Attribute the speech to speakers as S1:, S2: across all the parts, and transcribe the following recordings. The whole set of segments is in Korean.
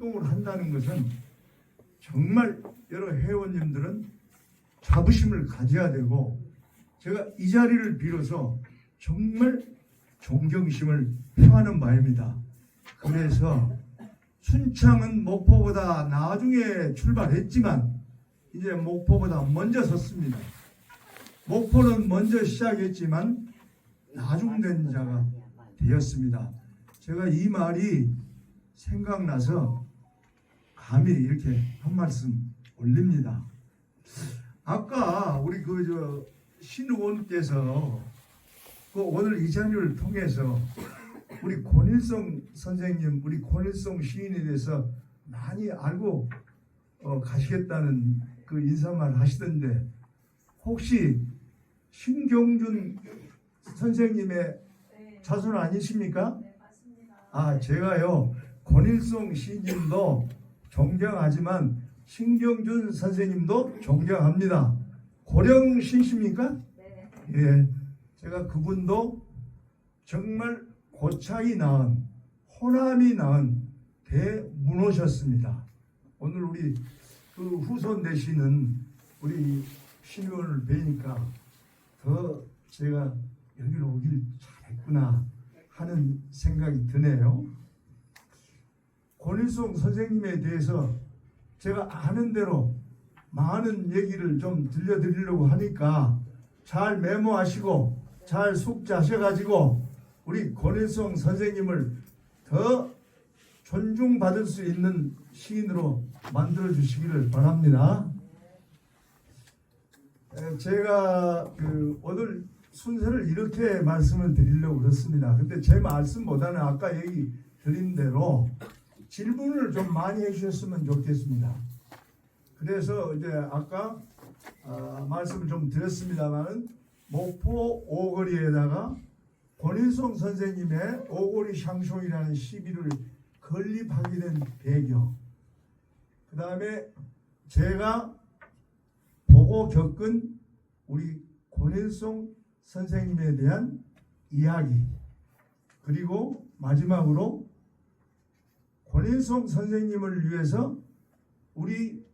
S1: 활동을 한다는 것은 정말 여러 회원님들은 자부심을 가져야 되고, 제가 이 자리를 빌어서 정말 존경심을 표하는 바입니다. 그래서 순창은 목포보다 나중에 출발했지만 이제 목포보다 먼저 섰습니다. 목포는 먼저 시작했지만 나중된 자가 되었습니다. 제가 이 말이 생각나서 감히 이렇게 한 말씀 올립니다. 아까 우리 신 의원께서 오늘 이 자리를 통해서 우리 권일성 선생님, 우리 권일성 시인에 대해서 많이 알고 가시겠다는 그 인사말 하시던데, 혹시 신경준 선생님의 자손 아니십니까?
S2: 네, 맞습니다.
S1: 아, 제가요 권일성 시인님도 존경하지만 신경준 선생님도 존경합니다. 고령신십니까?
S2: 네.
S1: 예, 제가 그분도 정말 고차이 낳은, 호남이 낳은 대문호셨습니다. 오늘 우리 그 후손 되시는 우리 신의원을 뵈니까 더 제가 여기로 오길 잘했구나 하는 생각이 드네요. 권일성 선생님에 대해서 제가 아는 대로 많은 얘기를 좀 들려드리려고 하니까 잘 메모하시고 잘 숙지하셔가지고 우리 권일성 선생님을 더 존중받을 수 있는 시인으로 만들어 주시기를 바랍니다. 제가 오늘 순서를 이렇게 말씀을 드리려고 그렇습니다. 근데 제 말씀보다는 아까 얘기 드린 대로 질문을 좀 많이 해주셨으면 좋겠습니다. 그래서 이제 아까 말씀을 좀 드렸습니다만은 목포 오거리에다가 권일성 선생님의 오거리 샹송이라는 시비를 건립하게 된 배경, 그 다음에 제가 보고 겪은 우리 권일성 선생님에 대한 이야기, 그리고 마지막으로 권일성 선생님을 위해서 우리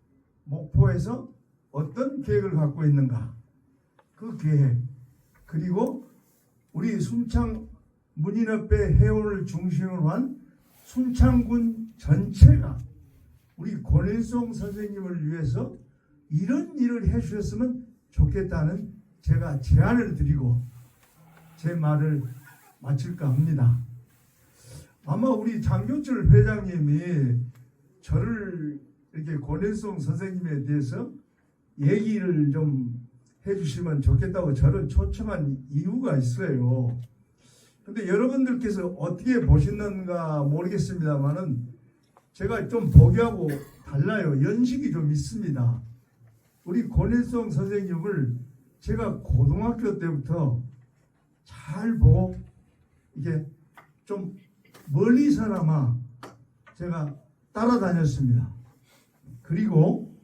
S1: 목포에서 어떤 계획을 갖고 있는가, 그 계획, 그리고 우리 순창 문인협회 회원을 중심으로 한 순창군 전체가 우리 권일성 선생님을 위해서 이런 일을 해주셨으면 좋겠다는 제가 제안을 드리고 제 말을 마칠까 합니다. 아마 우리 장교철 회장님이 저를 이렇게 권일성 선생님에 대해서 얘기를 좀 해주시면 좋겠다고 저를 초청한 이유가 있어요. 근데 여러분들께서 어떻게 보시는가 모르겠습니다만은 제가 좀 보기하고 달라요. 연식이 좀 있습니다. 우리 권일성 선생님을 제가 고등학교 때부터 잘 보고 이게 좀 멀리서나마 제가 따라다녔습니다. 그리고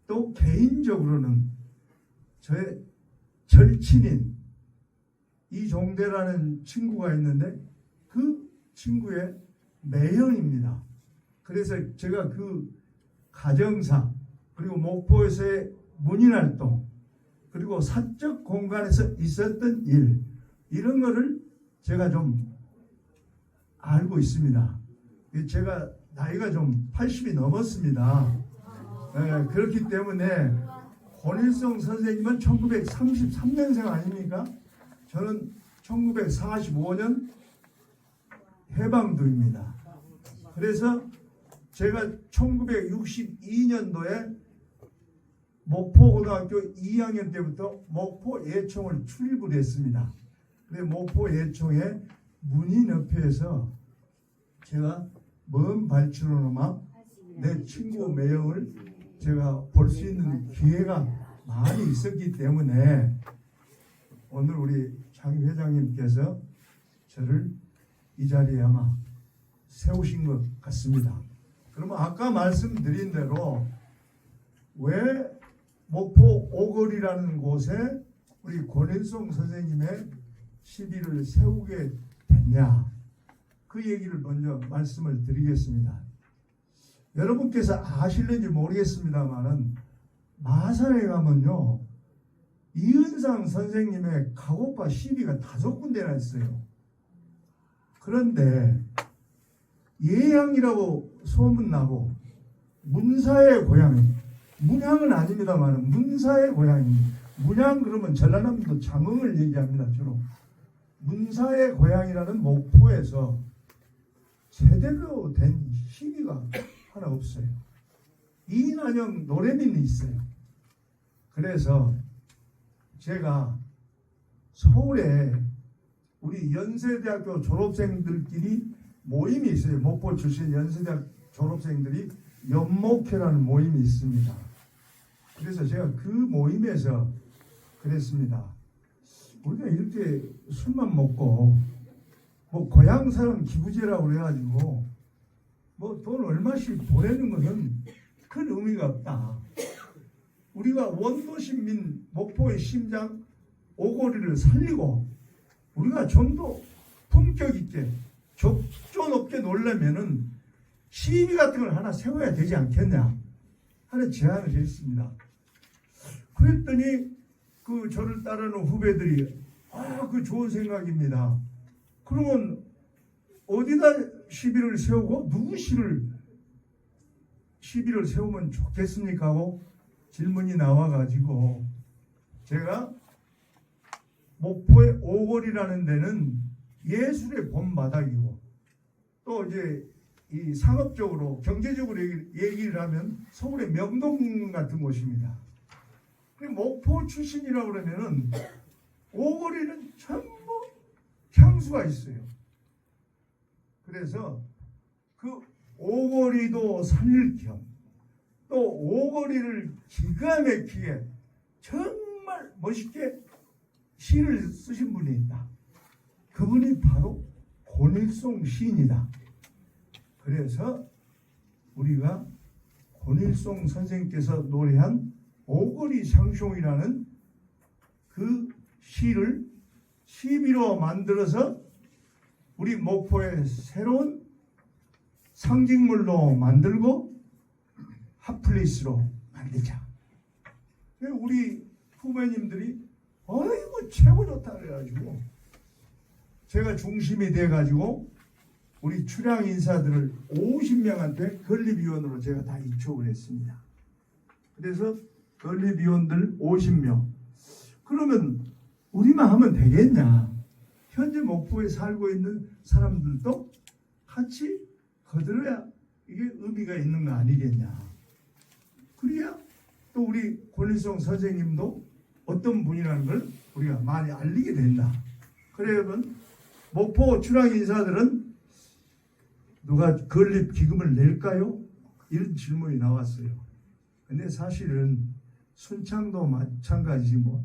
S1: 또 개인적으로는 저의 절친인 이종대라는 친구가 있는데 그 친구의 매형입니다. 그래서 제가 그 가정사, 그리고 목포에서의 문인활동, 그리고 사적 공간에서 있었던 일, 이런 거를 제가 좀 알고 있습니다. 제가 나이가 좀 80이 넘었습니다. 네, 그렇기 때문에 권일성 선생님은 1933년생 아닙니까? 저는 1945년 해방도입니다. 그래서 제가 1962년도에 목포고등학교 2학년 때부터 목포 예총을 출입을 했습니다. 그래서 목포 예총의 문인협회에서 제가 먼 발치로나마 내 친구 매형을 제가 볼 수 있는 기회가 많이 있었기 때문에 오늘 우리 장 회장님께서 저를 이 자리에 아마 세우신 것 같습니다. 그러면 아까 말씀드린 대로 왜 목포 오거리라는 곳에 우리 권일성 선생님의 시비를 세우게 됐냐, 그 얘기를 먼저 말씀을 드리겠습니다. 여러분께서 아실는지 모르겠습니다만은 마산에 가면요 이은상 선생님의 가고파 시비가 5군데나 있어요. 그런데 예향이라고 소문나고 문사의 고향, 문향은 아닙니다만 문사의 고향입니다. 문향 그러면 전라남도 장흥을 얘기합니다. 주로 문사의 고향이라는 목포에서 제대로 된 시비가 하나 없어요. 이인환영 노래민이 있어요. 그래서 제가 서울에 우리 연세대학교 졸업생들끼리 모임이 있어요. 목포 출신 연세대학 졸업생들이 연목회라는 모임이 있습니다. 그래서 제가 그 모임에서 그랬습니다. 우리가 이렇게 술만 먹고 뭐 고향 사람 기부제라고 그래가지고 뭐 돈 얼마씩 보내는 것은 큰 의미가 없다. 우리가 원도심민 목포의 심장 오고리를 살리고 우리가 좀 더 품격 있게 족조 높게 놀려면은 시비 같은 걸 하나 세워야 되지 않겠냐 하는 제안을 했습니다. 그랬더니 그 저를 따르는 후배들이 그 좋은 생각입니다. 그러면 어디다 시비를 세우고 누구 시비를 세우면 좋겠습니까? 하고 질문이 나와가지고 제가 목포의 오골이라는 데는 예술의 본바닥이고 또 이제 이 상업적으로 경제적으로 얘기를 하면 서울의 명동 같은 곳입니다. 목포 출신이라고 그러면은 오거리는 전부 향수가 있어요. 그래서 그 오거리도 살릴 겸 또 오거리를 기가 막히게 정말 멋있게 시를 쓰신 분이 있다. 그분이 바로 권일송 시인이다. 그래서 우리가 권일송 선생님께서 노래한 오거리 상숑이라는 그 시를 시비로 만들어서 우리 목포의 새로운 상징물로 만들고 핫플레이스로 만들자. 우리 후배님들이 아이고 최고 좋다 그래가지고 제가 중심이 돼가지고 우리 출향 인사들을 50명한테 건립위원으로 제가 다 이촉을 했습니다. 그래서 건립위원들 50명. 그러면 우리만 하면 되겠냐? 현재 목포에 살고 있는 사람들도 같이 거들어야 이게 의미가 있는 거 아니겠냐? 그래야 또 우리 권일송 선생님도 어떤 분이라는 걸 우리가 많이 알리게 된다. 그러면 목포 출향 인사들은 누가 건립 기금을 낼까요? 이런 질문이 나왔어요. 근데 사실은 순창도 마찬가지지 뭐.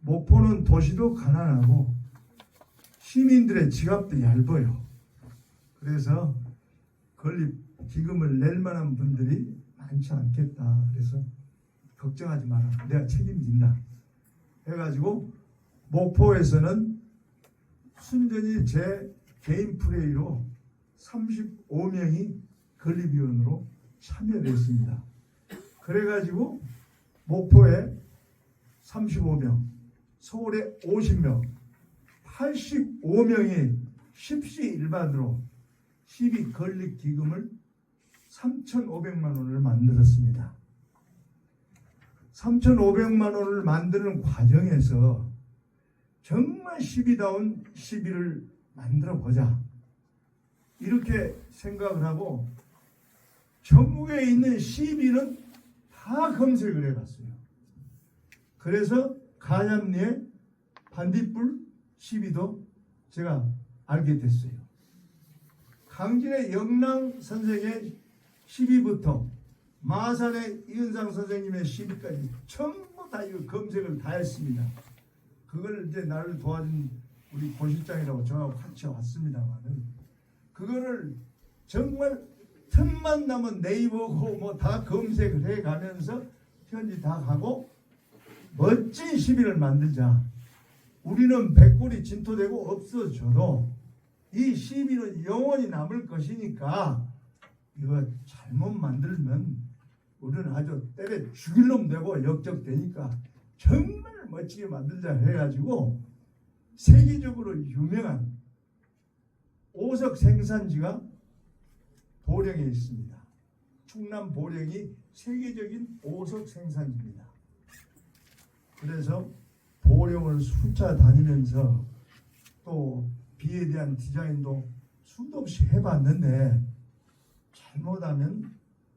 S1: 목포는 도시도 가난하고 시민들의 지갑도 얇아요. 그래서 건립 기금을 낼 만한 분들이 많지 않겠다. 그래서 걱정하지 마라. 내가 책임진다. 해가지고 목포에서는 순전히 제 개인 플레이로 35명이 건립위원으로 참여를 했습니다. 그래가지고 목포에 35명, 서울에 50명, 85명이 십시 일반으로 시비 건립 기금을 3,500만 원을 만들었습니다. 3,500만 원을 만드는 과정에서 정말 시비다운 시비를 만들어 보자. 이렇게 생각을 하고 전국에 있는 시비는 다 검색을 해봤어요. 그래서 가냠리의 반딧불 시비도 제가 알게 됐어요. 강진의 영랑 선생의 시비부터 마산의 이은상 선생님의 시비까지 전부 다 이거 검색을 다 했습니다. 그걸 이제 나를 도와준 우리 고실장이라고 저하고 같이 왔습니다만은 그거를 정말 틈만 나면 네이버고 뭐 다 검색을 해가면서 편지 다 가고 멋진 시비를 만들자. 우리는 백골이 진토되고 없어져도 이 시비는 영원히 남을 것이니까 이거 잘못 만들면 우리는 아주 때려 죽일 놈 되고 역적되니까 정말 멋지게 만들자 해가지고 세계적으로 유명한 오석 생산지가 보령에 있습니다. 충남 보령이 세계적인 오석 생산지입니다. 그래서 보령을 수차 다니면서 또 비에 대한 디자인도 수도 없이 해봤는데 잘못하면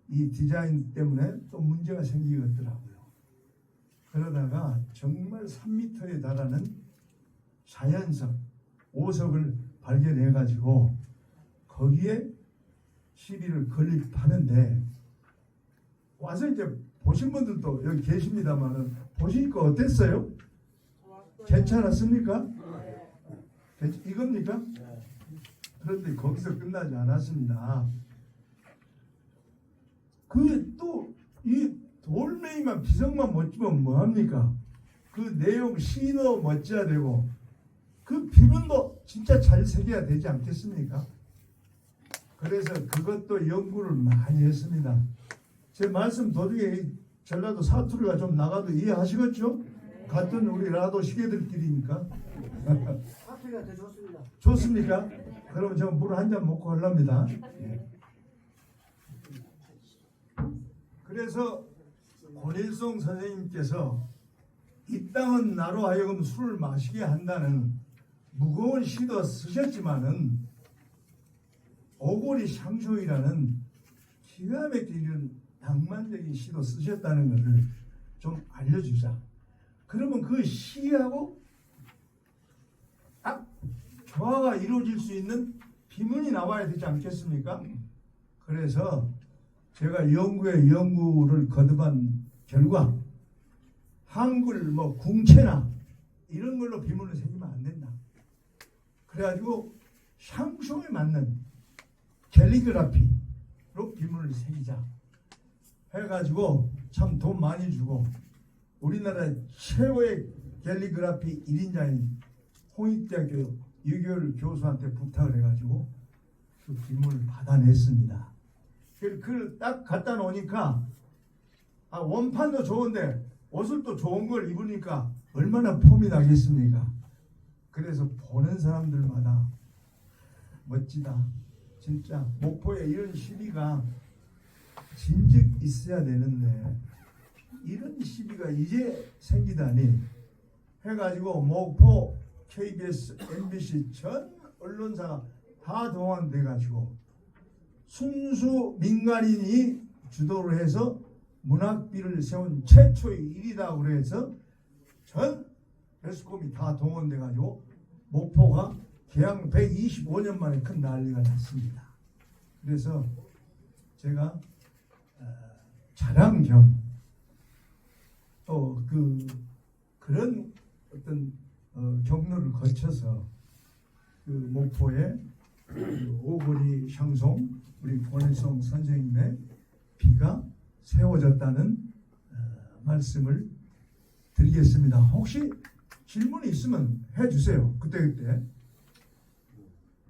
S1: 이 디자인 때문에 또 문제가 생기겠더라고요. 그러다가 정말 3m에 달하는 자연석 오석을 발견해 가지고 거기에 시비를 건립하는데 와서 이제 보신 분들도 여기 계십니다만은 보시니까 어땠어요? 괜찮았습니까? 이겁니까? 그런데 거기서 끝나지 않았습니다. 그 또 이 돌멩이만 비석만 멋지면 뭐합니까? 그 내용 시도 멋져야 되고 그 비문도 진짜 잘 새겨야 되지 않겠습니까? 그래서 그것도 연구를 많이 했습니다. 제 말씀 도중에 전라도 사투리가 좀 나가도 이해하시겠죠? 같은 우리 라도 시계들끼리니까.
S2: 사투리가 더 좋습니다.
S1: 좋습니까? 그럼 저 물 한 잔 먹고 하랍니다. 그래서 권일성 선생님께서 이 땅은 나로 하여금 술을 마시게 한다는 무거운 시도 쓰셨지만은 오고리 샹쇼이라는 기가 막히는 낭만적인 시도 쓰셨다는 것을 좀 알려주자. 그러면 그 시하고 딱 조화가 이루어질 수 있는 비문이 나와야 되지 않겠습니까? 그래서 제가 연구를 거듭한 결과 한글 뭐 궁체나 이런 걸로 비문을 새기면 안 된다. 그래가지고 샹송에 맞는 캘리그라피로 비문을 새기자 해가지고 참 돈 많이 주고 우리나라 최고의 캘리그라피 1인자인 홍익대학교 유교열 교수한테 부탁을 해가지고 그 비문을 받아냈습니다. 그걸 딱 갖다 놓으니까 원판도 좋은데 옷을 또 좋은 걸 입으니까 얼마나 폼이 나겠습니까? 그래서 보는 사람들마다 멋지다. 진짜 목포에 이런 시비가 진즉 있어야 되는데 이런 시비가 이제 생기다니 해가지고 목포 KBS, MBC 전 언론사가 다 동원돼가지고 순수 민간인이 주도를 해서 문학비를 세운 최초의 일이다 그래서 전 배수kom이 다 동원돼가지고 목포가 개항 125년 만에 큰 난리가 났습니다. 그래서 제가 자랑 겸 또 그런 어떤 경로를 거쳐서 그 목포의 오고리 샹송 우리 권일성 선생님의 비가 세워졌다는 말씀을 드리겠습니다. 혹시 질문이 있으면 해주세요. 그때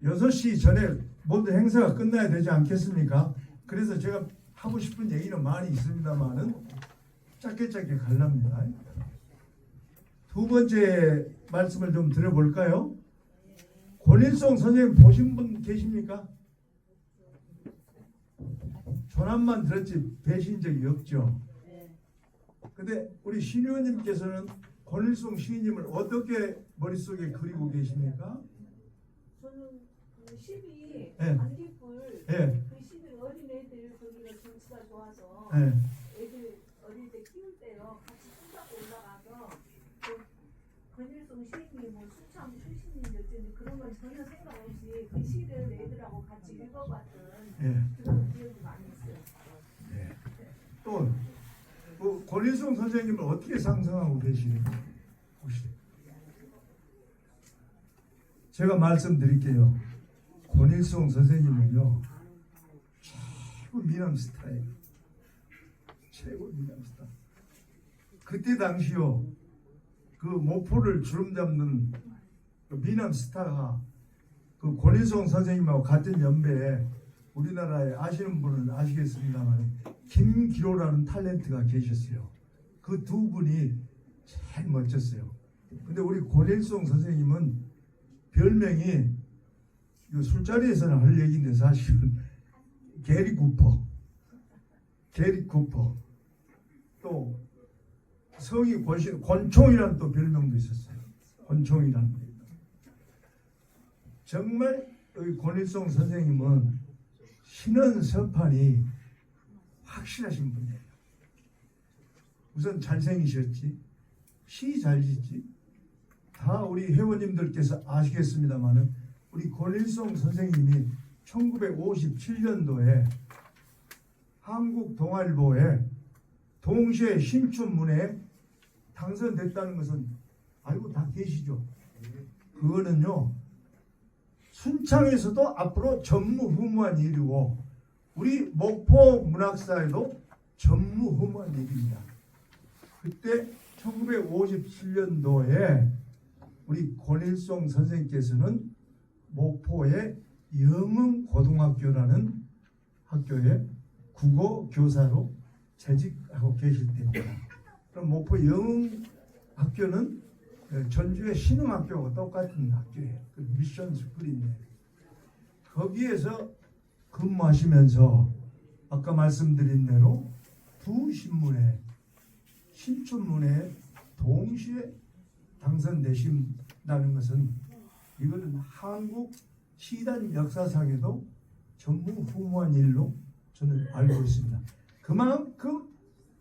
S1: 6시 전에 모든 행사가 끝나야 되지 않겠습니까? 그래서 제가 하고 싶은 얘기는 많이 있습니다만은 짧게 가랍니다. 두 번째 말씀을 좀 드려볼까요? 권일성 선생님 보신 분 계십니까? 전함만 들었지 뵈신 적이 없죠. 근데 우리 신의원님께서는 권일성 시인님을 어떻게 머릿속에 그리고 계십니까?
S3: 저는 그 시비
S1: 네.
S3: 안개불
S1: 네.
S3: 그 시비 어린 애들 거기가 경치가 좋아서
S1: 네.
S3: 애들 어릴 때 키울 때요 같이 손잡고 올라가서 그 권일성 시인이 뭐 수참 출신인지 어쩐지 그런 건 전혀 생각 없이 그 시를 애들하고 같이 읽어봤던
S1: 네.
S3: 그런 기억이 많이 있어요.
S1: 네. 또 권일성 선생님을 어떻게 상상하고 계시는지 혹시 제가 말씀드릴게요. 권일성 선생님은요 최고 미남 스타예요. 최고 미남 스타. 그때 당시요 그 목포를 주름잡는 그 미남 스타가 그 권일성 선생님하고 같은 연배에 우리나라에 아시는 분은 아시겠습니다만 김기로라는 탤런트가 계셨어요. 그 두 분이 제일 멋졌어요. 근데 우리 권일송 선생님은 별명이 이거 술자리에서는 할 얘기인데 사실은 게리 쿠퍼. 또 성이 권총이라는 또 별명도 있었어요. 권총이라는. 정말 여기 권일송 선생님은 신은 서판이 확실하신 분이에요. 우선 잘생기셨지, 시 잘 짓지. 다 우리 회원님들께서 아시겠습니다만은 우리 권일송 선생님이 1957년도에 한국동아일보에 동시에 신춘문예에 당선됐다는 것은 알고 다 계시죠? 그거는요 순창에서도 앞으로 전무후무한 일이고 우리 목포 문학사에도 전무후무한 일입니다. 그때 1957년도에 우리 권일송 선생님께서는 목포의 영흥고등학교라는 학교에 국어교사로 재직하고 계실 때입니다. 그럼 목포 영흥학교는 전주의 신흥학교하고 똑같은 학교예요. 그 미션 스쿨인데 거기에서 근무하시면서 아까 말씀드린 대로 두 신문에 신춘문예에 동시에 당선되신다는 것은 이거는 한국 시단 역사상에도 전무후무한 일로 저는 알고 있습니다. 그만큼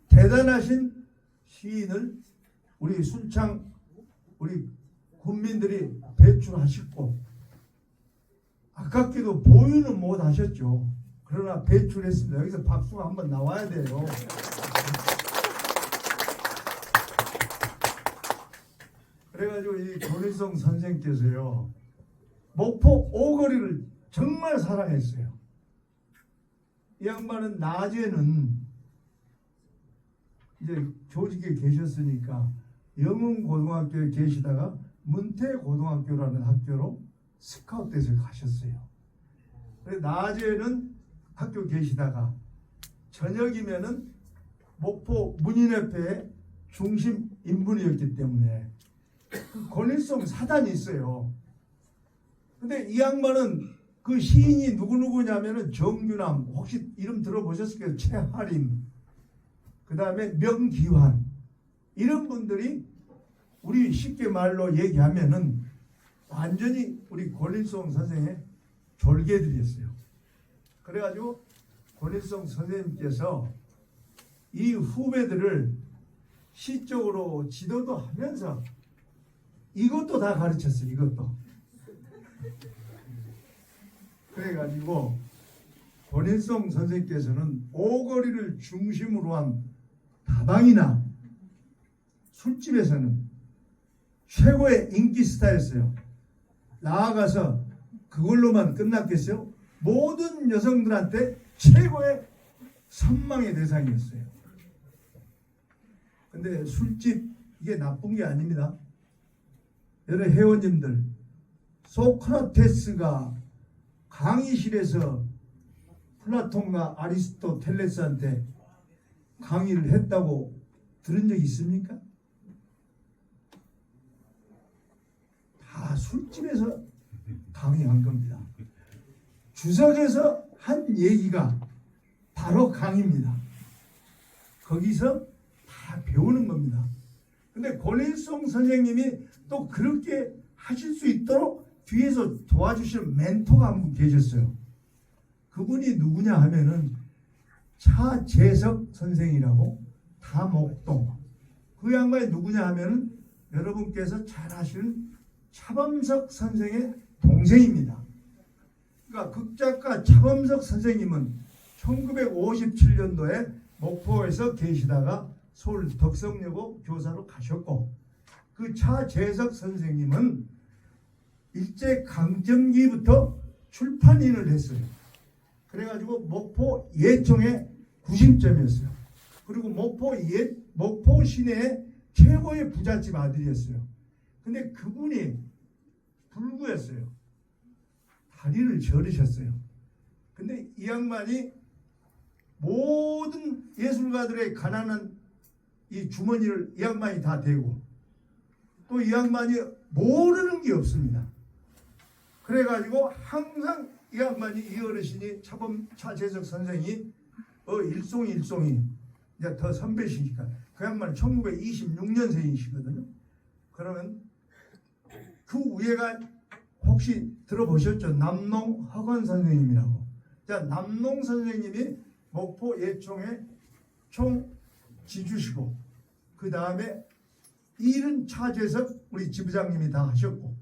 S1: 대단하신 시인을 우리 순창 우리 국민들이 배출하셨고 아깝게도 보유는 못 하셨죠. 그러나 배출했습니다. 여기서 박수가 한번 나와야 돼요. 그래가지고 이 권일송 선생께서요 목포 오거리를 정말 사랑했어요. 이 양반은 낮에는 이제 조직에 계셨으니까 영흥고등학교에 계시다가 문태고등학교라는 학교로 스카웃돼서 가셨어요. 그래서 낮에는 학교 계시다가 저녁이면은 목포 문인협회의 중심 인물이었기 때문에 그 권일송 사단이 있어요. 근데 이 양반은 그 시인이 누구냐면은 정규남, 혹시 이름 들어보셨을까요? 최하림, 그 다음에 명기환, 이런 분들이 우리 쉽게 말로 얘기하면은 완전히 우리 권일송 선생의 졸개들이었어요. 그래가지고 권일송 선생님께서 이 후배들을 시적으로 지도도 하면서 이것도 다 가르쳤어요. 이것도. 그래가지고 권일송 선생님께서는 오거리를 중심으로 한 다방이나 술집에서는 최고의 인기 스타였어요. 나아가서 그걸로만 끝났겠어요? 모든 여성들한테 최고의 선망의 대상이었어요. 근데 술집 이게 나쁜 게 아닙니다. 여러 회원님들, 소크라테스가 강의실에서 플라톤과 아리스토텔레스한테 강의를 했다고 들은 적 있습니까? 다 술집에서 강의한 겁니다. 주석에서 한 얘기가 바로 강의입니다. 거기서 다 배우는 겁니다. 근데 권일송 선생님이 또 그렇게 하실 수 있도록 뒤에서 도와주시는 멘토가 한 분 계셨어요. 그분이 누구냐 하면은 차재석 선생이라고 다목동. 그 양반이 누구냐 하면은 여러분께서 잘 아시는 차범석 선생의 동생입니다. 그러니까 극작가 차범석 선생님은 1957년도에 목포에서 계시다가 서울 덕성여고 교사로 가셨고 그 차재석 선생님은 일제강점기부터 출판인을 했어요. 그래가지고 목포 예총의 구심점이었어요. 그리고 목포 시내의 최고의 부잣집 아들이었어요. 근데 그분이 불구였어요. 다리를 저르셨어요. 근데 이 양반이 모든 예술가들의 가난한 이 주머니를 이 양반이 다 대고, 또 이 양반이 모르는 게 없습니다. 그래가지고 항상 이 양반이, 이 어르신이 차재석 선생이 일송이 이제 더 선배시니까, 그 양반은 1926년생이시거든요. 그러면 그 위에가 혹시 들어보셨죠? 남농 허건 선생님이라고. 자, 남농 선생님이 목포 예총의 총 지주시고, 그 다음에 일은 차재석 우리 지부장님이 다 하셨고,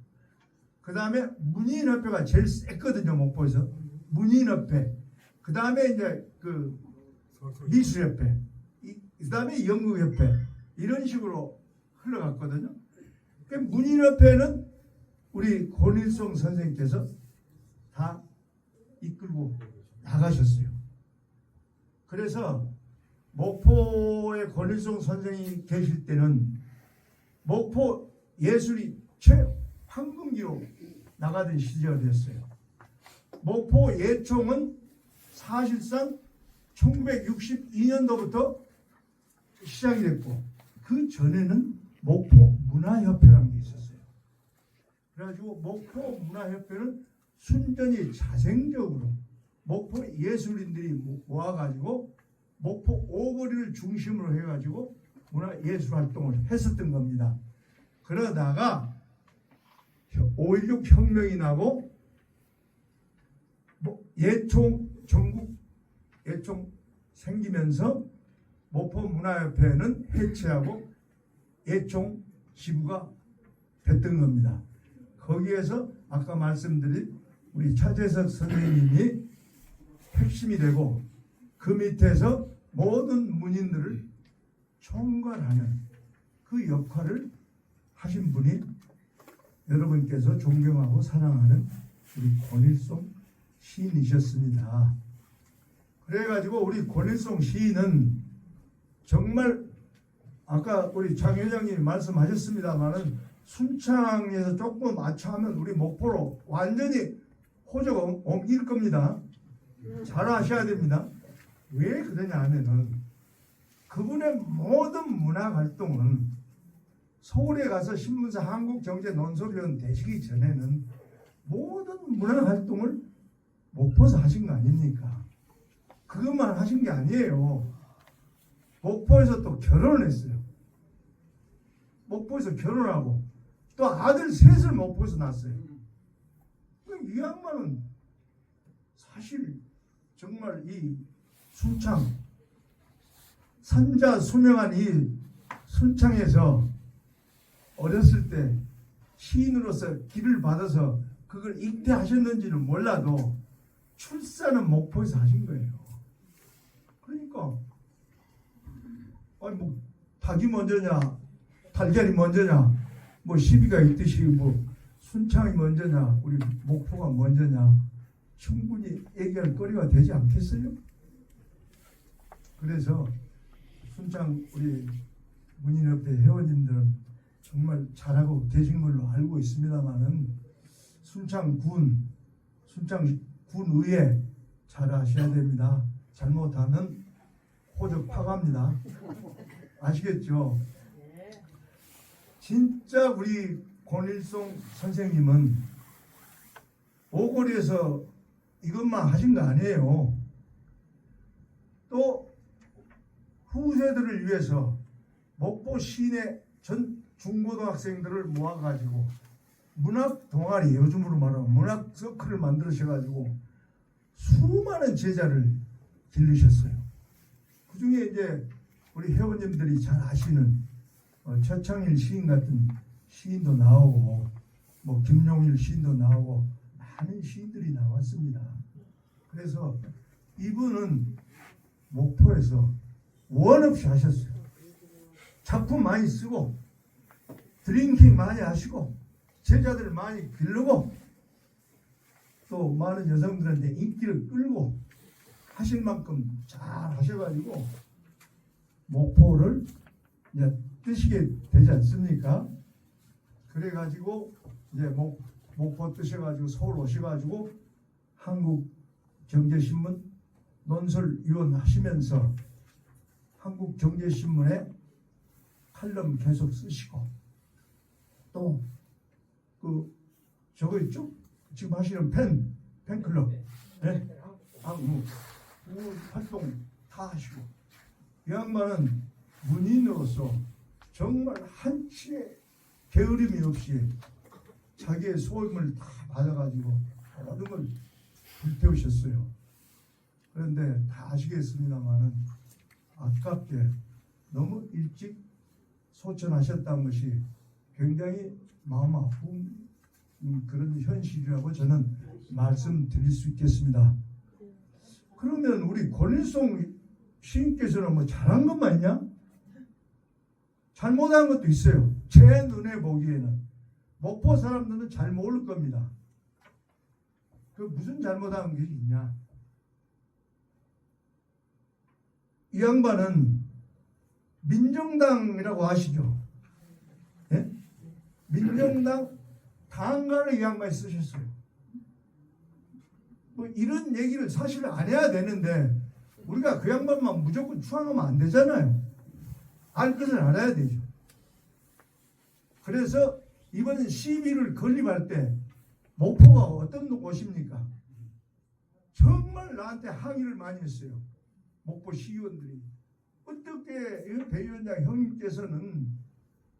S1: 그 다음에 문인협회가 제일 셌거든요, 목포에서. 문인협회. 그 다음에 이제 그 미술협회. 그 다음에 연극협회. 이런 식으로 흘러갔거든요. 그 문인협회는 우리 권일송 선생님께서 다 이끌고 나가셨어요. 그래서 목포에 권일송 선생이 계실 때는 목포 예술이 최황금기로 나가던 시절이었어요. 목포 예총은 사실상 1962년도부터 시작이 됐고, 그 전에는 목포 문화협회라는 게 있었어요. 그래가지고 목포 문화협회는 순전히 자생적으로 목포 예술인들이 모아가지고 목포 오거리를 중심으로 해가지고 문화예술 활동을 했었던 겁니다. 그러다가 5.16 혁명이 나고 전국 예총 생기면서 목포 문화협회는 해체하고 예총 지부가 됐던 겁니다. 거기에서 아까 말씀드린 우리 차재석 선생님이 핵심이 되고, 그 밑에서 모든 문인들을 총괄하는 그 역할을 하신 분이 여러분께서 존경하고 사랑하는 우리 권일송 시인이셨습니다. 그래가지고 우리 권일송 시인은 정말 아까 우리 장 회장님이 말씀하셨습니다만은 순창에서 조금 마취하면 우리 목포로 완전히 호조가 옮길 겁니다. 잘 아셔야 됩니다. 왜 그러냐 하면은 그분의 모든 문화 활동은 서울에 가서 신문사 한국경제논술위원 되시기 전에는 모든 문화 활동을 목포에서 하신 거 아닙니까? 그것만 하신 게 아니에요. 목포에서 또 결혼을 했어요. 목포에서 결혼하고 또 아들 셋을 목포에서 낳았어요. 이 양반은 사실 정말 이 순창 산자 수명한 이 순창에서 어렸을 때 시인으로서 길을 받아서 그걸 잉태하셨는지는 몰라도 출산은 목포에서 하신 거예요. 그러니까 아니 뭐 닭이 먼저냐 달걀이 먼저냐 뭐 시비가 있듯이 뭐 순창이 먼저냐 우리 목포가 먼저냐 충분히 얘기할 거리가 되지 않겠어요? 그래서 순창 우리 문인협회 회원님들은 정말 잘하고 계신 걸로 알고 있습니다만은 순창군의회 잘 아셔야 됩니다. 잘못하면 호적 파갑니다. 아시겠죠? 진짜 우리 권일송 선생님은 오거리에서 이것만 하신 거 아니에요. 또 후세들을 위해서 목포 시내 전 중고등학생들을 모아가지고 문학 동아리, 요즘으로 말하면 문학 서클을 만들으셔가지고 수많은 제자를 기르셨어요. 그 중에 이제 우리 회원님들이 잘 아시는 최창일 시인 같은 시인도 나오고 뭐 김용일 시인도 나오고 많은 시인들이 나왔습니다. 그래서 이분은 목포에서 원 없이 하셨어요. 작품 많이 쓰고 드링킹 많이 하시고 제자들 많이 기르고 또 많은 여성들한테 인기를 끌고 하실 만큼 잘 하셔가지고 목포를 이제 뜨시게 되지 않습니까? 그래가지고 이제 목포 뜨셔가지고 서울 오셔가지고 한국 한국경제신문 논설위원 하시면서 한국경제신문에 칼럼 계속 쓰시고 또 그 저거 있죠? 지금 하시는 팬클럽 네? 활동 다 하시고 이 양반은 문인으로서 정말 한치의 게으름이 없이 자기의 소임을 다 받아가지고 모든 걸 불태우셨어요. 그런데 다 아시겠습니다만은 아깝게 너무 일찍 소천하셨다는 것이 굉장히 마음 아픈 그런 현실이라고 저는 말씀드릴 수 있겠습니다. 그러면 우리 권일송 시인께서는 뭐 잘한 것만 있냐? 잘못한 것도 있어요. 제 눈에 보기에는 목포 사람들은 잘 모를 겁니다. 그 무슨 잘못한 게 있냐? 이 양반은 민정당이라고 아시죠? 예? 민정당 당가를 이 양반이 쓰셨어요. 뭐 이런 얘기를 사실 안 해야 되는데 우리가 그 양반만 무조건 추앙하면 안 되잖아요. 알 것을 알아야 되죠. 그래서 이번 시비를 건립할 때 목포가 어떤 곳입니까? 정말 나한테 항의를 많이 했어요. 목포 시의원들이. 어떻게 배 위원장 형님께서는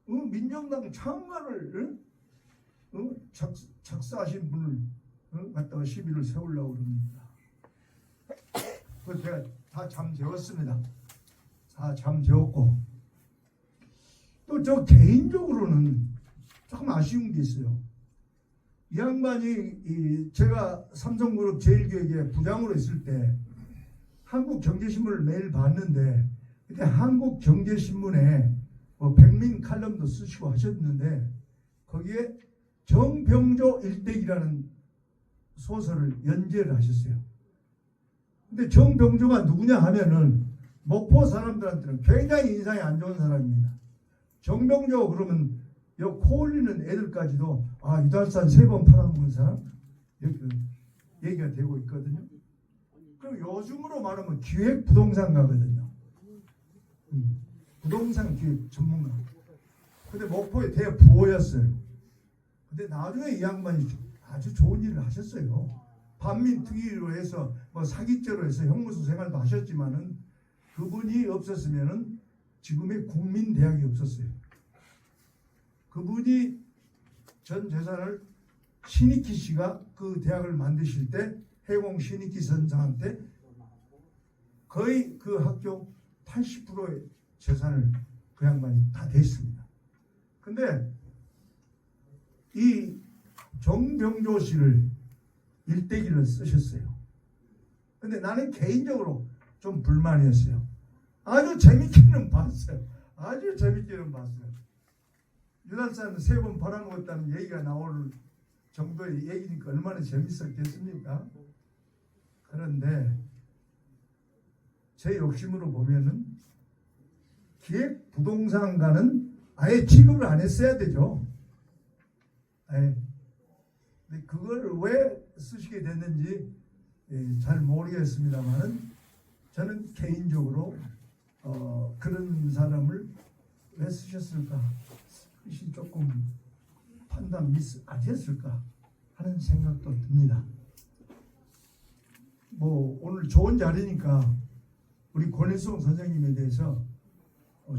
S1: 민정당 창가를 작사하신 분을 갖다가 시비를 세우려고 그럽니다. 그래서 제가 다 잠재웠습니다. 다 잠재웠고 또 저 개인적으로는 조금 아쉬운 게 있어요. 이 양반이 제가 삼성그룹 제1기획의 부장으로 있을 때 한국경제신문을 매일 봤는데 그때 한국경제신문에 뭐 백민 칼럼도 쓰시고 하셨는데 거기에 정병조 일대기라는 소설을 연재를 하셨어요. 근데 정병조가 누구냐 하면은 목포 사람들한테는 굉장히 인상이 안 좋은 사람입니다. 정병조 그러면 요 코 올리는 애들까지도 유달산 3번 팔아먹은 사람 이렇게 얘기가 되고 있거든요. 그럼 요즘으로 말하면 기획부동산가거든요. 부동산 기획 전문가. 근데 목포의 대부호였어요. 근데 나중에 이 양반이 아주 좋은 일을 하셨어요. 반민특위로 해서 뭐 사기죄로 해서 형무소 생활도 하셨지만은 그분이 없었으면은 지금의 국민대학이 없었어요. 그분이 전 재산을 신익희 씨가 그 대학을 만드실 때 해공 신익희 선생한테 거의 그 학교 80%의 재산을 그 양반이 다 댔습니다. 근데 이 정병조 씨를 일대기를 쓰셨어요. 근데 나는 개인적으로 좀 불만이었어요. 아주 재밌게는 봤어요. 아주 재밌게는 봤어요. 유달산 3번 팔아먹었다는 얘기가 나올 정도의 얘기니까 얼마나 재밌었겠습니까? 그런데 제 욕심으로 보면은 기획부동산가는 아예 취급을 안 했어야 되죠. 근데 그걸 왜 쓰시게 됐는지 잘 모르겠습니다만은 저는 개인적으로 그런 사람을 왜 쓰셨을까? 그것이 조금 판단 미스 아니었을까 하는 생각도 듭니다. 뭐 오늘 좋은 자리니까 우리 권일송 선생님에 대해서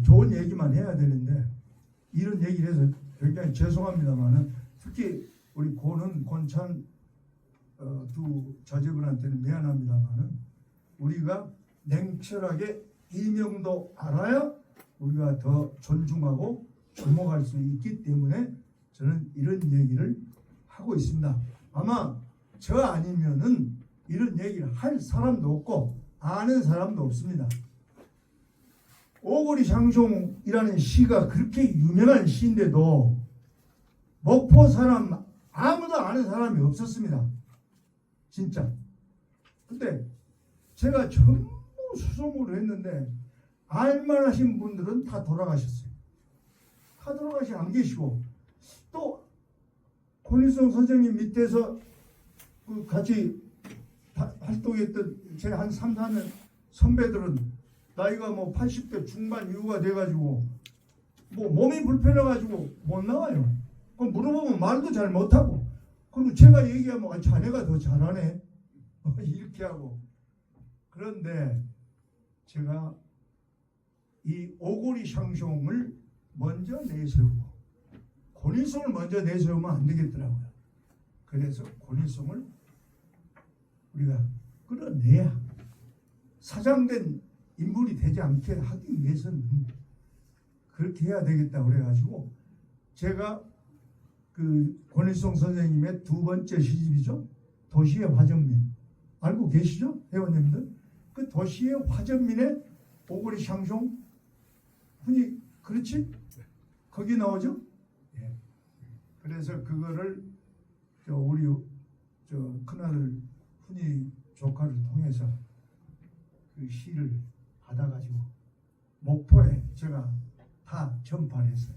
S1: 좋은 얘기만 해야 되는데 이런 얘기를 해서 굉장히 죄송합니다만은 특히 우리 권찬 두 저자분한테는 미안합니다만은 우리가 냉철하게 이명도 알아야 우리가 더 존중하고 주목할 수 있기 때문에 저는 이런 얘기를 하고 있습니다. 아마 저 아니면은 이런 얘기를 할 사람도 없고 아는 사람도 없습니다. 오거리 장송이라는 시가 그렇게 유명한 시인데도 목포 사람 아무도 아는 사람이 없었습니다. 진짜. 근데 제가 전부 수송으로 했는데 알만하신 분들은 다 돌아가셨어요. 다 돌아가시 안 계시고 또 권일송 선생님 밑에서 그 같이 활동했던 제 한 3, 4년 선배들은 나이가 뭐 80대 중반 이후가 돼가지고 뭐 몸이 불편해가지고 못 나와요. 그럼 물어보면 말도 잘 못하고, 그리고 제가 얘기하면 자네가 더 잘하네 이렇게 하고. 그런데 제가 이 오고리 샹숑을 먼저 내세우고 권일송을 먼저 내세우면 안 되겠더라고요. 그래서 권일송을 우리가 끌어내야 사장된 인물이 되지 않게 하기 위해서는 그렇게 해야 되겠다 그래가지고 제가 그 권일송 선생님의 두 번째 시집이죠. 도시의 화전민 알고 계시죠? 회원님들? 그 도시의 화전민의 오고리 샹숑 흔히 그렇지? 거기 나오죠? 예. 그래서 그거를 우리 큰아들 훈이 조카를 통해서 그 시를 받아가지고 목포에 제가 다 전파를 했어요.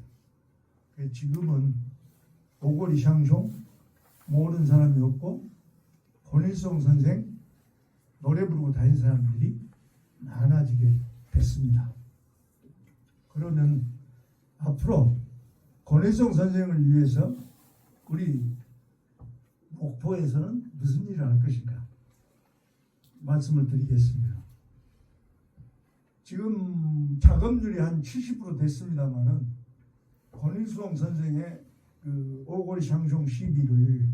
S1: 지금은 오고리 샹숑 모르는 사람이 없고 권일송 선생 노래 부르고 다니는 사람들이 많아지게 됐습니다. 그러면 앞으로 권일송 선생을 위해서 우리 목포에서는 무슨 일을 할 것인가 말씀을 드리겠습니다. 지금 작업률이 한 70% 됐습니다만은 권일송 선생의 그 오고리 샹숑 시비를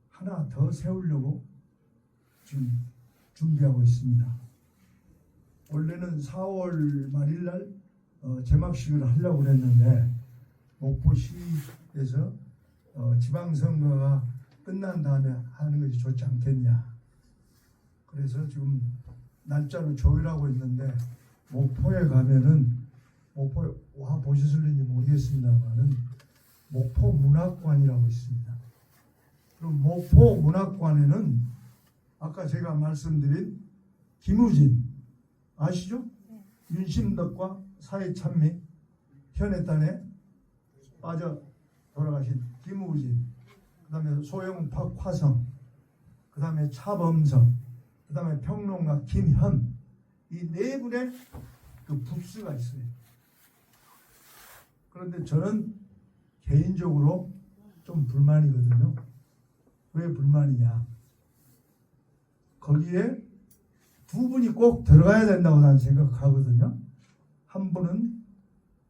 S1: 하나 더 세우려고 지금 준비하고 있습니다. 원래는 4월 말일날 제막식을 하려고 그랬는데 목포시에서 지방선거가 끝난 다음에 하는 것이 좋지 않겠냐. 그래서 지금 날짜를 조율하고 있는데 목포에 가면은 목포에 와 보셨을지 모르겠습니다만은 목포 문학관이라고 있습니다. 그럼 목포 문학관에는 아까 제가 말씀드린 김우진 아시죠? 네. 윤심덕과 사회찬미 현해탄에 빠져 돌아가신 김우진, 그 다음에 소영팍 화성, 그 다음에 차범석, 그 다음에 평론가 김현, 이 네 분의 그 부스가 있어요. 그런데 저는 개인적으로 좀 불만이거든요. 왜 불만이냐? 거기에 두 분이 꼭 들어가야 된다고 나는 생각하거든요. 한 분은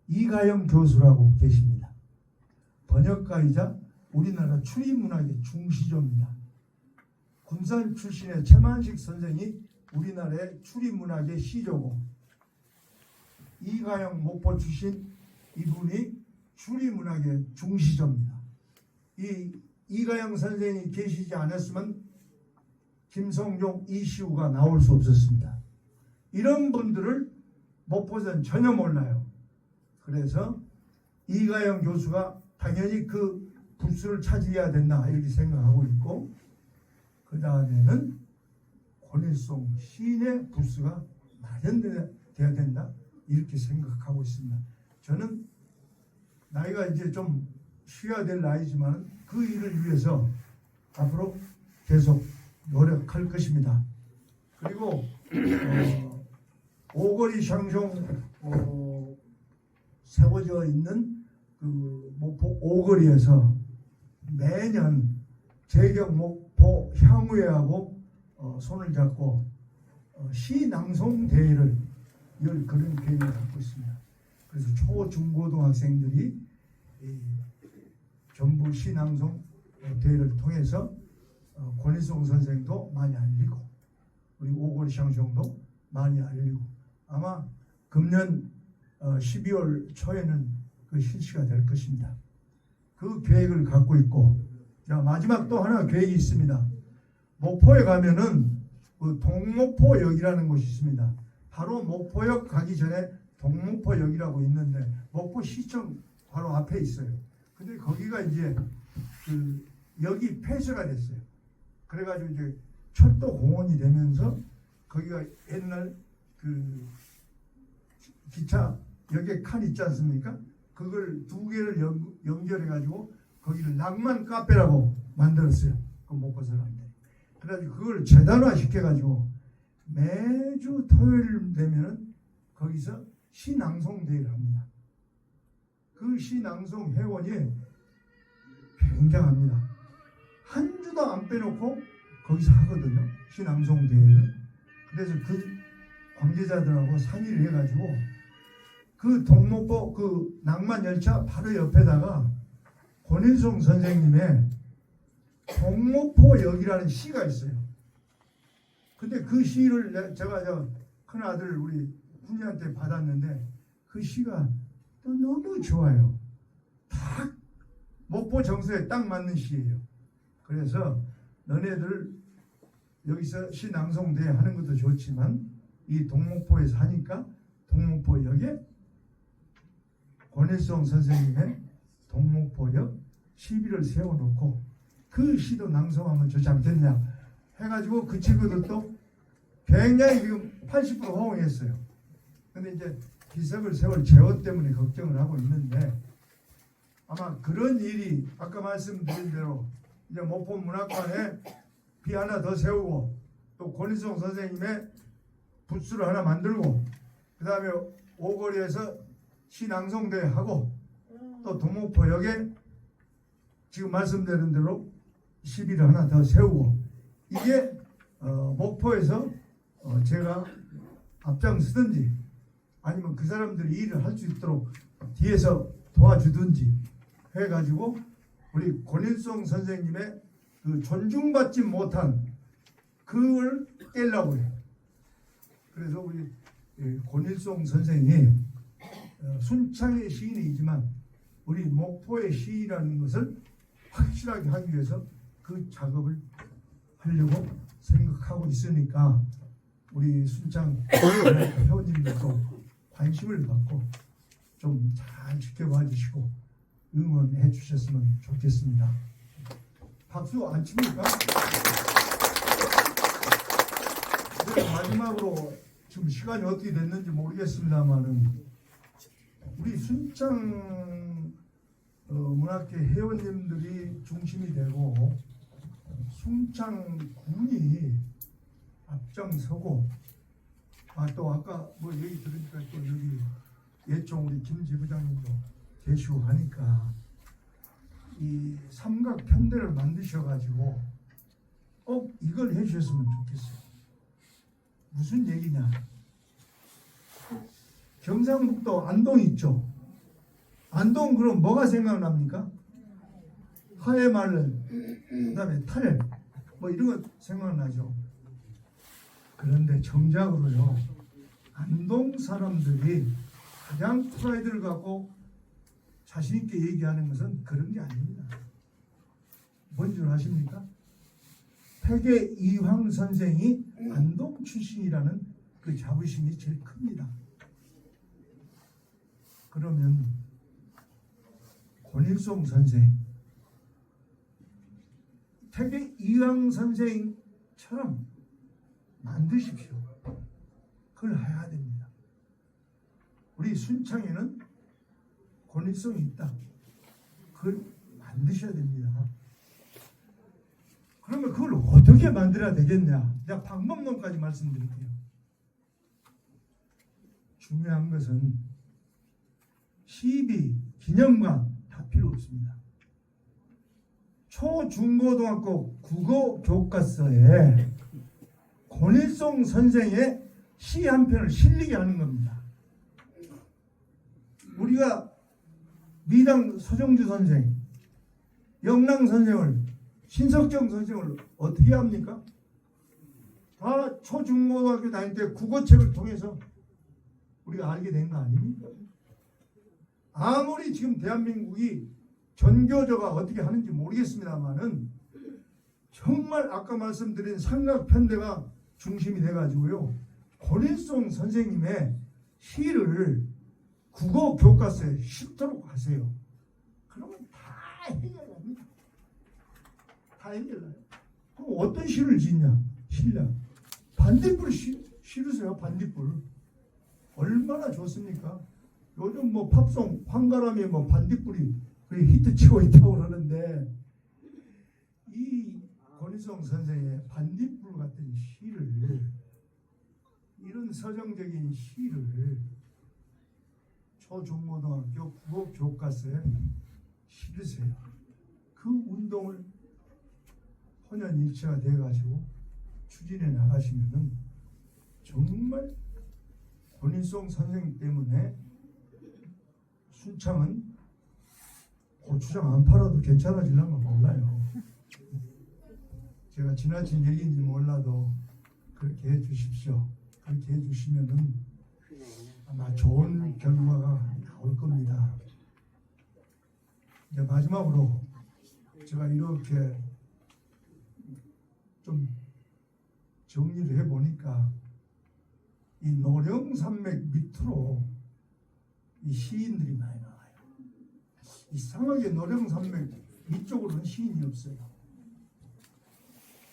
S1: 이가영 교수라고 계십니다. 번역가이자 우리나라 추리문학의 중시조입니다. 군산 출신의 최만식 선생이 우리나라의 추리문학의 시조고, 이가영 목포 출신 이분이 추리문학의 중시조입니다. 이 이가영 선생이 계시지 않았으면 김성종, 이시우가 나올 수 없었습니다. 이런 분들을 목포에서는 전혀 몰라요. 그래서 이가영 교수가 당연히 그 부스를 차지해야 된다 이렇게 생각하고 있고, 그 다음에는 권일송 시인의 부스가 마련돼야 된다 이렇게 생각하고 있습니다. 저는 나이가 이제 좀 쉬어야 될 나이지만 그 일을 위해서 앞으로 계속 노력할 것입니다. 그리고 오거리 샹숑 세워져 있는 그 목포 오거리에서 매년 제격 목포 향후회하고 손을 잡고 시 낭송 대회를 열 그런 계획을 갖고 있습니다. 그래서 초, 중, 고등학생들이 전부 시 낭송 대회를 통해서 권일송 선생도 많이 알리고 우리 오고리 샹숑도 많이 알리고 아마 금년 12월 초에는 그 실시가 될 것입니다. 그 계획을 갖고 있고, 자, 마지막 또 하나 계획이 있습니다. 목포에 가면은 그 동목포역이라는 곳이 있습니다. 바로 목포역 가기 전에 동목포역이라고 있는데 목포시청 바로 앞에 있어요. 근데 거기가 이제 그 역이 폐쇄가 됐어요. 그래가지고 이제 철도 공원이 되면서 거기가 옛날 그 기차 역의 칸 있지 않습니까? 그걸 두 개를 연결해가지고 거기를 낭만 카페라고 만들었어요. 그 목포 사람들. 그래가지고 그걸 재단화 시켜가지고 매주 토요일 되면은 거기서 시낭송 대회를 합니다. 그 시낭송 회원이 굉장합니다. 한 주도 안 빼놓고 거기서 하거든요. 시낭송 대회를. 그래서 그 관계자들하고 상의를 해가지고 그 동목보 그 낭만 열차 바로 옆에다가 권일송 선생님의 동목포역이라는 시가 있어요. 근데 그 시를 제가 저 큰아들 우리 훈이한테 받았는데 그 시가 또 너무 좋아요. 딱 목포 정서에 딱 맞는 시예요. 그래서 너네들 여기서 시 낭송대 하는 것도 좋지만 이 동목포에서 하니까 동목포역에 권일송 선생님의 동목포역 시비를 세워놓고 그 시도 낭송하면 좋지 않겠냐 해가지고 그 친구들도 굉장히 지금 80% 호응했어요. 근데 이제 기석을 세울 재원 때문에 걱정을 하고 있는데 아마 그런 일이 아까 말씀드린 대로 이제 목포 문학관에 비 하나 더 세우고 또 권일송 선생님의 부스를 하나 만들고 그 다음에 오거리에서 시낭송대회 하고 또 동목포역에 지금 말씀드린 대로 시비를 하나 더 세우고 이게 목포에서 제가 앞장서든지 아니면 그 사람들이 일을 할 수 있도록 뒤에서 도와주든지 해가지고 우리 권일송 선생님의 그 존중받지 못한 그걸 깨려고 해요. 그래서 우리 권일송 선생이 순창의 시인이지만 우리 목포의 시인이라는 것을 확실하게 하기 위해서 그 작업을 하려고 생각하고 있으니까 우리 순창 회원님들도 관심을 갖고 좀 잘 지켜봐 주시고 응원해 주셨으면 좋겠습니다. 박수 안 칩니까? 네, 마지막으로 지금 시간이 어떻게 됐는지 모르겠습니다만은 우리 순창 문학회 회원님들이 중심이 되고 순창군이 앞장서고 또 아까 뭐 얘기 들으니까 또 여기 예총 우리 김 지부장님도 계시고 하니까 이 삼각 편대를 만드셔가지고 꼭 이걸 해주셨으면 좋겠어요. 무슨 얘기냐? 경상북도 안동 있죠. 안동 그럼 뭐가 생각납니까? 하회마을, 그다음에 탈, 뭐 이런 거 생각나죠. 그런데 정작으로요, 안동 사람들이 가장 프라이드를 갖고 자신 있게 얘기하는 것은 그런 게 아닙니다. 뭔 줄 아십니까? 폐계 이황 선생이 안동 출신이라는 그 자부심이 제일 큽니다. 그러면 권일송 선생, 폐계 이황 선생처럼 만드십시오. 그걸 해야 됩니다. 우리 순창에는 권위성이 있다. 그걸 만드셔야 됩니다. 그러면 그걸 어떻게 만들어야 되겠냐? 제가 방법론까지 말씀드릴게요. 중요한 것은 시비, 기념관 다 필요 없습니다. 초, 중, 고등학교 국어 교과서에 권일송 선생의 시 한 편을 실리게 하는 겁니다. 우리가 미당 서정주 선생, 영랑 선생을, 신석정 선생을 어떻게 합니까? 다 초중고등학교 다닐 때 국어책을 통해서 우리가 알게 된 거 아닙니까? 아무리 지금 대한민국이 전교조가 어떻게 하는지 모르겠습니다만은 정말 아까 말씀드린 삼각편대가 중심이 돼가지고요, 권일송 선생님의 시를 국어 교과서에 싣도록 하세요. 그러면 다 해결합니다. 다 해결해요. 그럼 어떤 시를 짓냐? 신랑 반딧불 실으세요. 반딧불 얼마나 좋습니까? 요즘 뭐 팝송 황가람이 뭐 반딧불이 히트치고 있다고 그러는데 이 권희성 선생의 반딧불 같은 시를, 이런 서정적인 시를 초중고등학교 국어 교과서에 실으세요. 그 운동을 혼연일체가 돼가지고 추진해 나가시면은 정말 권일송 선생 때문에 순창은 고추장 안 팔아도 괜찮아지려는 거 몰라요. 제가 지나친 얘기인지 몰라도 그렇게 해주십시오. 그렇게 해주시면은 아마 좋은 결과가 나올 겁니다. 이제 마지막으로 제가 이렇게 좀 정리를 해보니까 이 노령산맥 밑으로 이 시인들이 많이 나와요. 이상하게 노령산맥 위쪽으로는 시인이 없어요.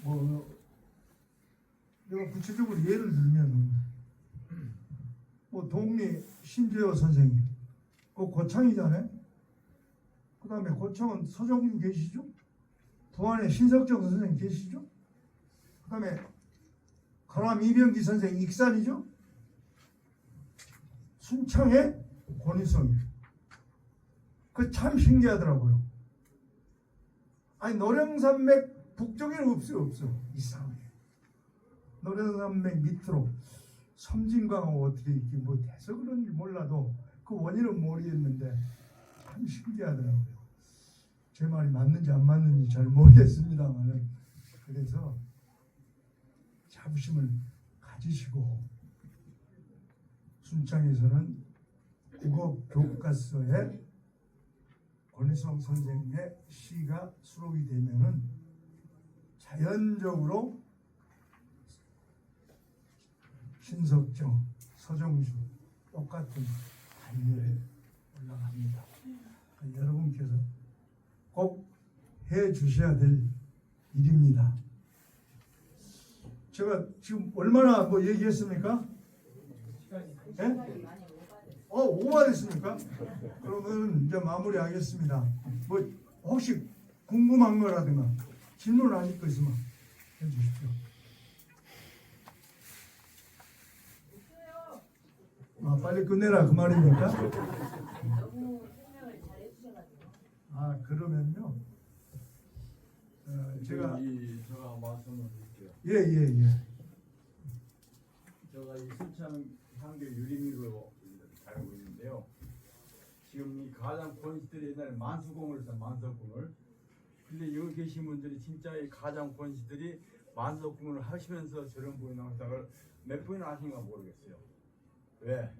S1: 뭐 내가 구체적으로 예를 들면은 뭐 동리 신재호 선생님, 그 고창이잖아요. 그 다음에 고창은 서정주 계시죠? 부안에 신석정 선생님 계시죠? 그 다음에 가람 이병기 선생 익산이죠? 순창의 권일성이에요. 그 참 신기하더라고요. 아니 노령산맥 북쪽에는 없어. 이상해. 노령산맥 밑으로 섬진강하고 어떻게 이렇게 뭐 돼서 그런지 몰라도 그 원인은 모르겠는데 참 신기하더라고요. 제 말이 맞는지 안 맞는지 잘 모르겠습니다만은, 그래서 자부심을 가지시고 순창에서는 국어 교과서에 권희성 선생님의 시가 수록이 되면은 자연적으로 신석정, 서정주 똑같은 단위에 올라갑니다. 그러니까 여러분께서 꼭 해주셔야 될 일입니다. 제가 지금 얼마나 뭐 얘기했습니까? 예? 오버됐습니까? 그러면 이제 마무리하겠습니다. 뭐 혹시 궁금한 거라든가 질문하실 거 있으면 해주십시오. 아, 빨리 끝내라 그 말입니까?
S3: 너무 설명을 잘 해주셔가지고.
S1: 아, 그러면요. 제가
S4: 제가 말씀을 드릴게요.
S1: 예.
S4: 제가 이 순창 향교 유림이로 알고 있는데요. 지금 이 가장 권씨들이 옛날에 만수공을 했어요. 만석궁을. 근데 여기 계신 분들이 진짜 이 가장 권씨들이 만석궁을 하시면서 저런 분이 나왔다가 몇 분이나 하신가 모르겠어요. 왜?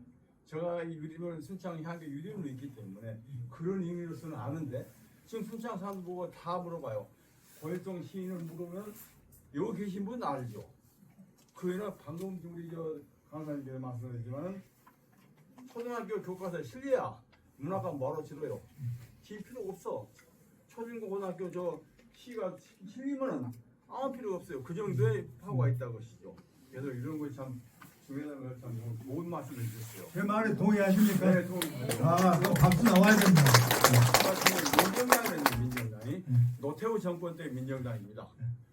S4: 제가 이 유림을 순창 향교 유림으로 있기 때문에 그런 의미로서는 아는데 지금 순창 사람들 보고 다 물어봐요. 권일성 시인을 물으면 여기 계신 분 알죠? 그 외에는 방금 우리 저 강사님께서 말씀하셨지만 초등학교 교과서에 실려야 문학과 멀어지고요. 질 필요 없어. 초중고 고등학교 저 시가 실리면은 아무 필요 없어요. 그 정도의 파워가 있다는 것이죠. 그래서 이런 것이 참 중요하다는 걸 참 좋은 말씀을 해주셨어요.
S1: 제 말에 동의하십니까?
S4: 네, 동의합니다.
S1: 아, 그럼 박수 나와야 됩니다.
S4: 민정당이라는 민정당이 노태우 정권 때 민정당입니다.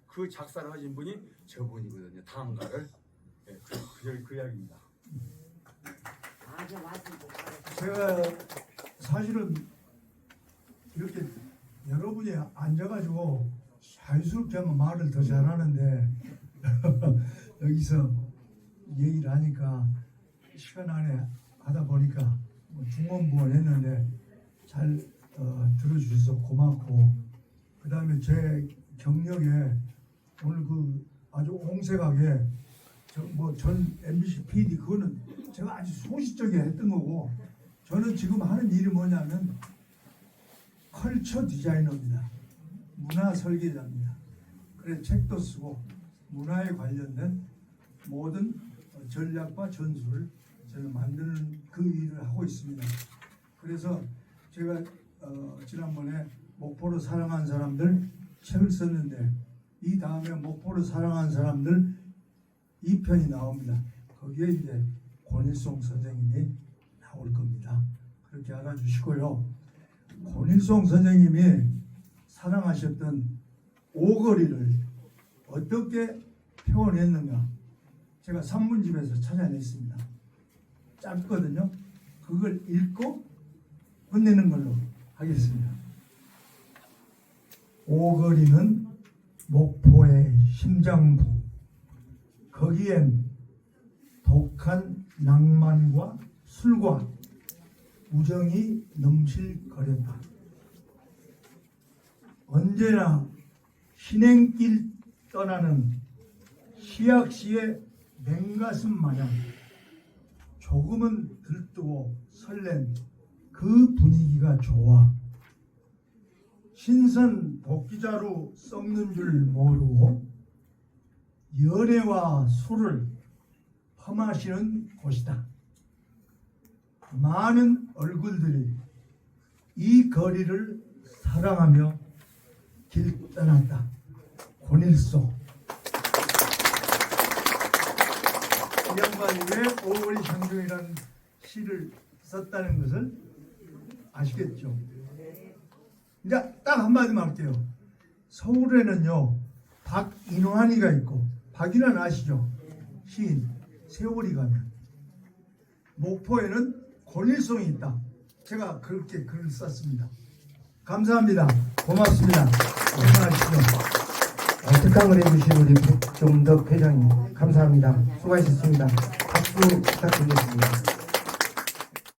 S4: 그 작사를 하신 분이 저분이거든요. 다음가를. 네, 그 이야기입니다.
S2: 아주 말씀 못 하겠어요.
S1: 제가 사실은 이렇게 여러분이 앉아가지고 자유스럽게 하면 말을 더 잘하는데 여기서 얘기를 하니까 시간 안에 하다 보니까 중원부원 했는데 잘 들어주셔서 고맙고, 그 다음에 제 경력에 오늘 그 아주 옹색하게 전 MBC PD 그거는 제가 아주 소시적에 했던 거고, 저는 지금 하는 일이 뭐냐면 컬처 디자이너입니다. 문화 설계자입니다. 그래서 책도 쓰고 문화에 관련된 모든 전략과 전술을 저는 만드는 그 일을 하고 있습니다. 그래서 제가 지난번에 목포를 사랑한 사람들 책을 썼는데 이 다음에 목포를 사랑한 사람들 2편이 나옵니다. 거기에 이제 권일송 선생님이 나올 겁니다. 그렇게 알아주시고요. 권일송 선생님이 사랑하셨던 오거리를 어떻게 표현했는가 제가 산문집에서 찾아냈습니다. 짧거든요. 그걸 읽고 끝내는 걸로 하겠습니다. 오거리는 목포의 심장부. 거기엔 독한 낭만과 술과 우정이 넘실거렸다. 언제나 신행길 떠나는 시학시의 맹가슴 마냥 조금은 들뜨고 설렌 그 분위기가 좋아. 신선 도끼자루 썩는 줄 모르고 연애와 술을 퍼마시는 곳이다. 많은 얼굴들이 이 거리를 사랑하며 길 떠났다. 권일소. 이 양반이 왜 오거리 장중이라는 시를 썼다는 것을 아시겠죠? 이제 딱 한마디만 할게요. 서울에는요 박인환이가 있고, 박인환 아시죠? 시인. 세월이 가면. 목포에는 권일송이 있다. 제가 그렇게 글을 썼습니다. 감사합니다. 고맙습니다. 건강하시죠.
S5: 특강을 해주신 우리 북종덕 회장님 감사합니다. 수고하셨습니다. 박수 부탁드리겠습니다.